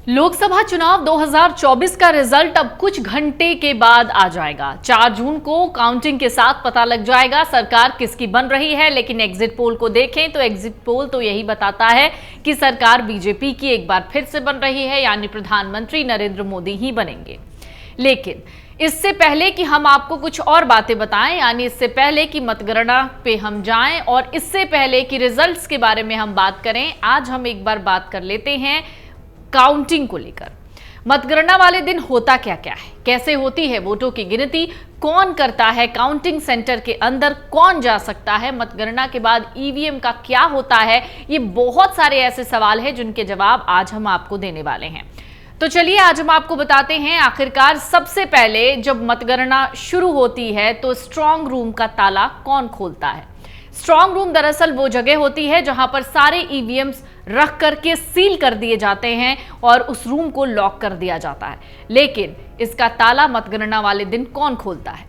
लोकसभा चुनाव 2024 का रिजल्ट अब कुछ घंटे के बाद आ जाएगा। 4 जून को काउंटिंग के साथ पता लग जाएगा सरकार किसकी बन रही है। लेकिन एग्जिट पोल को देखें तो एग्जिट पोल तो यही बताता है कि सरकार बीजेपी की एक बार फिर से बन रही है, यानी प्रधानमंत्री नरेंद्र मोदी ही बनेंगे। लेकिन इससे पहले कि हम आपको कुछ और बातें बताएं, यानी इससे पहले कि मतगणना पे हम जाएं और इससे पहले कि रिजल्ट्स के बारे में हम बात करें, आज हम एक बार बात कर लेते हैं काउंटिंग को लेकर। मतगणना वाले दिन होता क्या क्या है, कैसे होती है वोटों की गिनती, कौन करता है, काउंटिंग सेंटर के अंदर कौन जा सकता है, मतगणना के बाद ईवीएम का क्या होता है, ये बहुत सारे ऐसे सवाल हैं जिनके जवाब आज हम आपको देने वाले हैं। तो चलिए आज हम आपको बताते हैं आखिरकार सबसे पहले जब मतगणना शुरू होती है तो स्ट्रांग रूम का ताला कौन खोलता है। स्ट्रांग रूम दरअसल वो जगह होती है जहां पर सारे ईवीएम्स रख करके सील कर दिए जाते हैं और उस रूम को लॉक कर दिया जाता है। लेकिन इसका ताला मतगणना वाले दिन कौन खोलता है?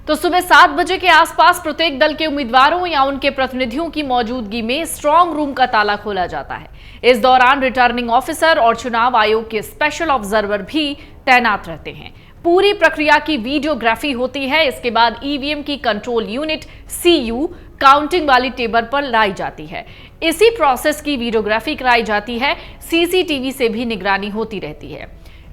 तो सुबह 7 बजे के आसपास प्रत्येक दल के उम्मीदवारों या उनके प्रतिनिधियों की मौजूदगी में स्ट्रांग रूम का ताला खोला जाता है। इस दौरान रिटर्निंग ऑफिसर और चुनाव आयोग के स्पेशल ऑब्जर्वर भी तैनात रहते हैं। पूरी प्रक्रिया की वीडियोग्राफी होती है। इसके बाद ईवीएम की कंट्रोल यूनिट सीयू काउंटिंग वाली टेबल पर लाई जाती है। इसी प्रोसेस की वीडियोग्राफी कराई जाती है। सीसीटीवी से भी निगरानी होती रहती है।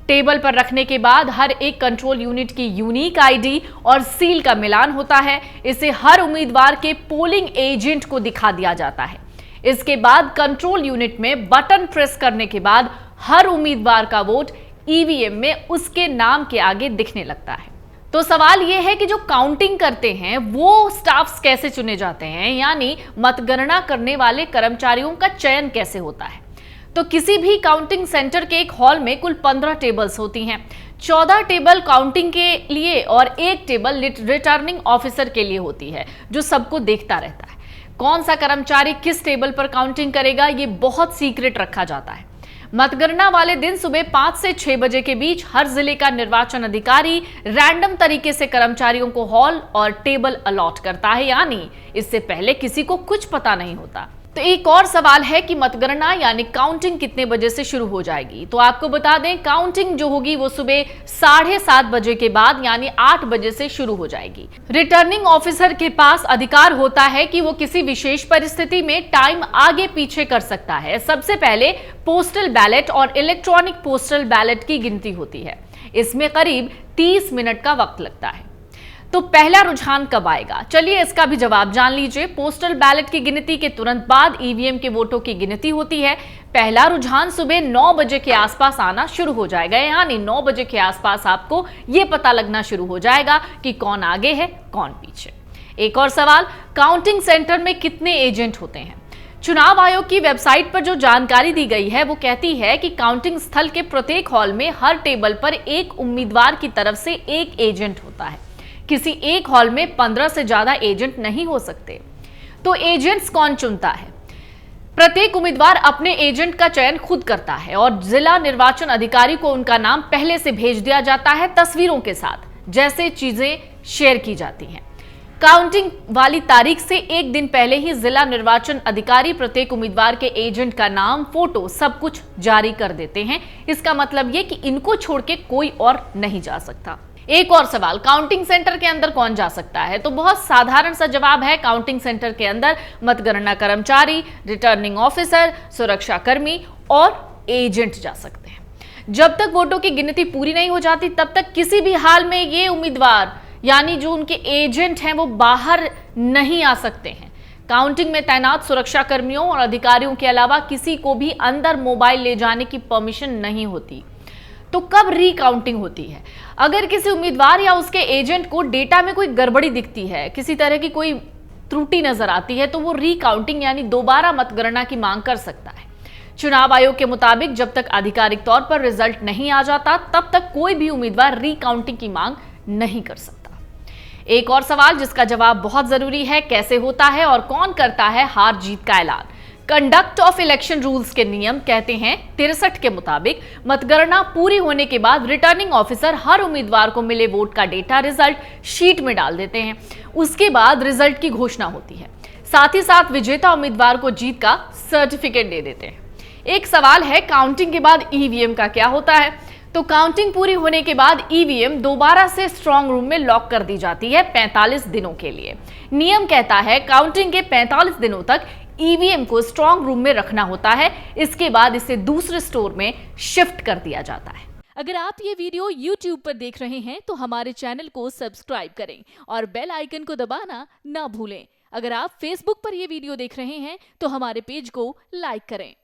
टेबल पर रखने के बाद हर एक कंट्रोल यूनिट की यूनिक आईडी और सील का मिलान होता है। इसे हर उम्मीदवार के पोलिंग एजेंट को दिखा दिया जाता है। इसके बाद कंट्रोल यूनिट में बटन प्रेस करने के बाद हर उम्मीदवार का वोट ईवीएम में उसके नाम के आगे दिखने लगता है। तो सवाल यह है कि जो काउंटिंग करते हैं वो स्टाफ्स कैसे चुने जाते हैं, यानी मतगणना करने वाले कर्मचारियों का चयन कैसे होता है। तो किसी भी काउंटिंग सेंटर के एक हॉल में कुल 15 टेबल्स होती हैं। 14 टेबल काउंटिंग के लिए और एक टेबल रिटर्निंग ऑफिसर के लिए होती है, जो सबको देखता रहता है। कौन सा कर्मचारी किस टेबल पर काउंटिंग करेगा, ये बहुत सीक्रेट रखा जाता है। मतगणना वाले दिन सुबह 5 से 6 बजे के बीच हर जिले का निर्वाचन अधिकारी रैंडम तरीके से कर्मचारियों को हॉल और टेबल अलॉट करता है, यानी इससे पहले किसी को कुछ पता नहीं होता। तो एक और सवाल है कि मतगणना यानी काउंटिंग कितने बजे से शुरू हो जाएगी। तो आपको बता दें, काउंटिंग जो होगी वो सुबह 7:30 बजे के बाद यानी 8 बजे से शुरू हो जाएगी। रिटर्निंग ऑफिसर के पास अधिकार होता है कि वो किसी विशेष परिस्थिति में टाइम आगे पीछे कर सकता है। सबसे पहले पोस्टल बैलेट और इलेक्ट्रॉनिक पोस्टल बैलेट की गिनती होती है। इसमें करीब 30 मिनट का वक्त लगता है। तो पहला रुझान कब आएगा, चलिए इसका भी जवाब जान लीजिए। पोस्टल बैलेट की गिनती के तुरंत बाद ईवीएम के वोटों की गिनती होती है। पहला रुझान सुबह 9 बजे के आसपास आना शुरू हो जाएगा, यानी 9 बजे के आसपास आपको यह पता लगना शुरू हो जाएगा कि कौन आगे है कौन पीछे। एक और सवाल, काउंटिंग सेंटर में कितने एजेंट होते हैं? चुनाव आयोग की वेबसाइट पर जो जानकारी दी गई है वो कहती है कि काउंटिंग स्थल के प्रत्येक हॉल में हर टेबल पर एक उम्मीदवार की तरफ से एक एजेंट होता है। किसी एक हॉल में 15 से ज्यादा एजेंट नहीं हो सकते। तो एजेंट्स कौन चुनता है? प्रत्येक उम्मीदवार अपने एजेंट का चयन खुद करता है और जिला निर्वाचन अधिकारी को उनका नाम पहले से भेज दिया जाता है तस्वीरों के साथ, जैसे चीजें शेयर की जाती हैं। काउंटिंग वाली तारीख से एक दिन पहले ही जिला निर्वाचन अधिकारी प्रत्येक उम्मीदवार के एजेंट का नाम, फोटो सब कुछ जारी कर देते हैं। इसका मतलब यह कि इनको छोड़ के कोई और नहीं जा सकता। एक और सवाल, काउंटिंग सेंटर के अंदर कौन जा सकता है? तो बहुत साधारण सा जवाब है, काउंटिंग सेंटर के अंदर मतगणना कर्मचारी, रिटर्निंग ऑफिसर, सुरक्षा कर्मी और एजेंट जा सकते हैं। जब तक वोटों की गिनती पूरी नहीं हो जाती तब तक किसी भी हाल में ये उम्मीदवार यानी जो उनके एजेंट हैं वो बाहर नहीं आ सकते हैं। काउंटिंग में तैनात सुरक्षा कर्मियों और अधिकारियों के अलावा किसी को भी अंदर मोबाइल ले जाने की परमिशन नहीं होती। तो कब रीकाउंटिंग होती है? अगर किसी उम्मीदवार या उसके एजेंट को डेटा में कोई गड़बड़ी दिखती है, किसी तरह की कोई त्रुटि नजर आती है, तो वो रीकाउंटिंग यानी दोबारा मतगणना की मांग कर सकता है। चुनाव आयोग के मुताबिक जब तक आधिकारिक तौर पर रिजल्ट नहीं आ जाता तब तक कोई भी उम्मीदवार रीकाउंटिंग की मांग नहीं कर सकता। एक और सवाल जिसका जवाब बहुत जरूरी है, कैसे होता है और कौन करता है हार जीत का ऐलान? कंडक्ट ऑफ इलेक्शन रूल्स के नियम कहते हैं 63 के मुताबिक मतगणना पूरी होने के बाद रिटर्निंग ऑफिसर हर उम्मीदवार को मिले वोट का डेटा रिजल्ट शीट में डाल देते हैं। उसके बाद रिजल्ट की घोषणा होती है। साथ ही साथ विजेता उम्मीदवार को जीत का सर्टिफिकेट दे देते हैं। एक सवाल है, काउंटिंग के बाद ईवीएम का क्या होता है? तो काउंटिंग पूरी होने के बाद ईवीएम दोबारा से स्ट्रांग रूम में लॉक कर दी जाती है 45 दिनों के लिए। नियम कहता है काउंटिंग के 45 दिनों तक ईवीएम को स्ट्रांग रूम में रखना होता है। इसके बाद इसे दूसरे स्टोर में शिफ्ट कर दिया जाता है। अगर आप ये वीडियो YouTube पर देख रहे हैं तो हमारे चैनल को सब्सक्राइब करें और बेल आइकन को दबाना ना भूलें। अगर आप Facebook पर ये वीडियो देख रहे हैं तो हमारे पेज को लाइक करें।